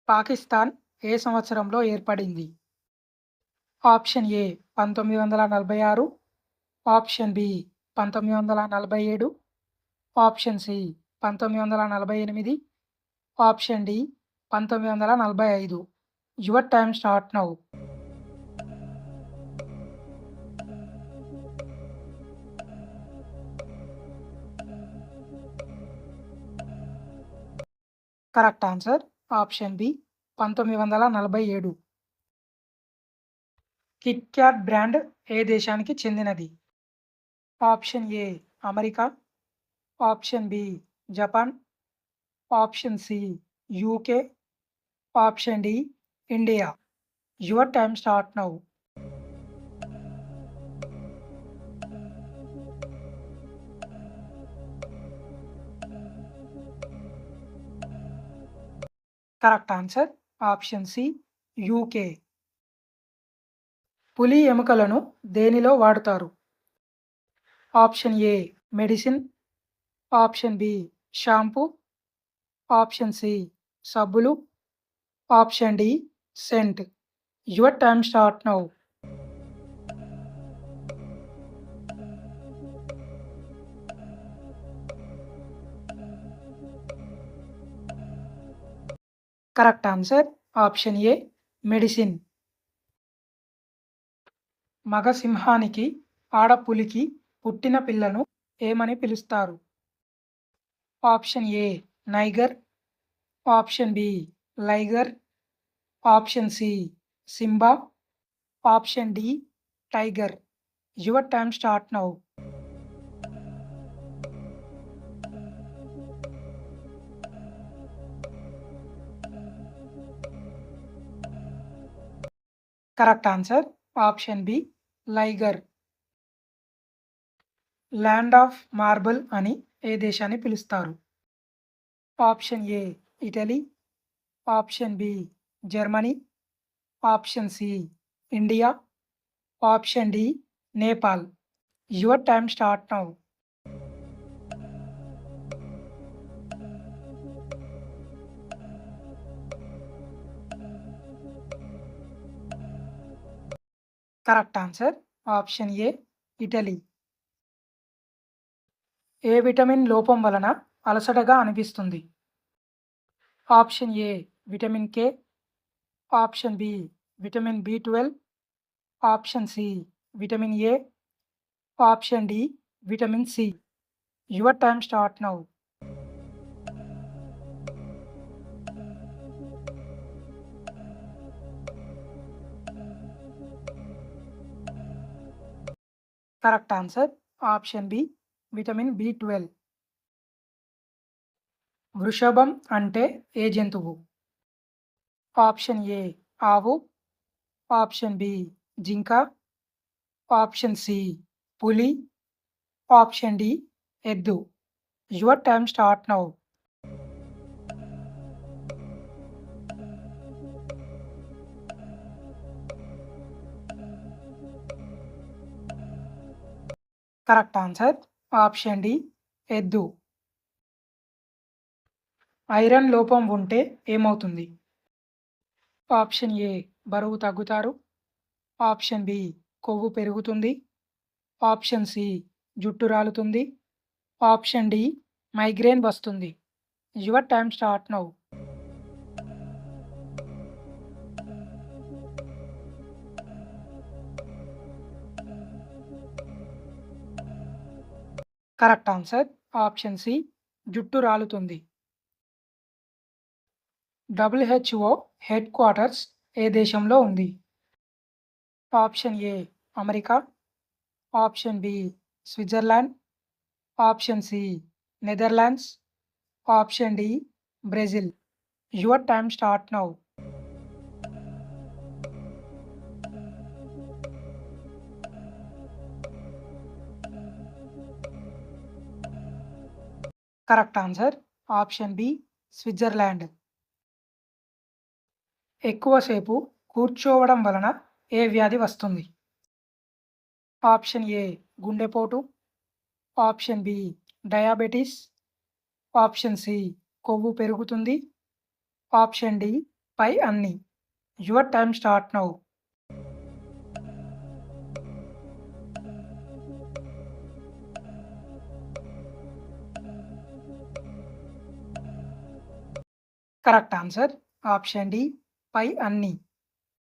పాకిస్తాన్ ఏ సంవత్సరంలో ఏర్పడింది? Option A 1946, option B 1947, option C 1948, option D 1945. Your time start now. Correct answer option B 1947. Kit Kat brand ఏ దేశానికి చెందినది? Option A America, option B Japan, option C UK, option D India. Your time start now. Correct answer option C UK. పులి ఎముకలను దేనిలో వాడుతారు? Option A medicine, option B shampoo, option C సబ్బులు, option D scent. Your time start now. Correct answer option A medicine. మగ సింహానికి ఆడపులికి పుట్టిన పిల్లను ఏమని పిలుస్తారు? Option A niger, option B liger, option C Simba, option D tiger. Your time start now. Correct answer option B liger. Land of marble అని ఏ దేశాన్ని పిలుస్తారు? Option A Italy, option B Germany, option C India, option D Nepal. Your time start now. Correct answer option A Italy. ఏ vitamin లోపం వలన అలసటగా అనిపిస్తుంది? Option A vitamin K, option B vitamin B12, option C vitamin A, option D vitamin C. Your time start now. Correct answer option B vitamin B12. వృషభం అంటే ఏ జంతువు? Option A ఆవు, option B జింక, option C పులి, option D ఎద్దు. Your time start now. Correct answer option D ఎద్దు. Iron లోపం ఉంటే ఏమవుతుంది? ఆప్షన్ ఏ బరువు తగ్గుతారు, ఆప్షన్ బి కొవ్వు పెరుగుతుంది, ఆప్షన్ సి జుట్టు రాలుతుంది, ఆప్షన్ డి మైగ్రేన్ వస్తుంది. Your time start now. Correct answer option C జుట్టు రాలుతుంది. WHO హెడ్ క్వార్టర్స్ ఏ దేశంలో ఉంది? Option A America, option B Switzerland, option C Netherlands, option D Brazil. Your time start now. Correct answer option B Switzerland. ఎక్కువసేపు కూర్చోవడం వలన ఏ వ్యాధి వస్తుంది? ఆప్షన్ ఏ గుండెపోటు, option B diabetes, option C కొవ్వు పెరుగుతుంది, ఆప్షన్ డి పై అన్ని. Your time start now. Correct answer option D పై అన్ని.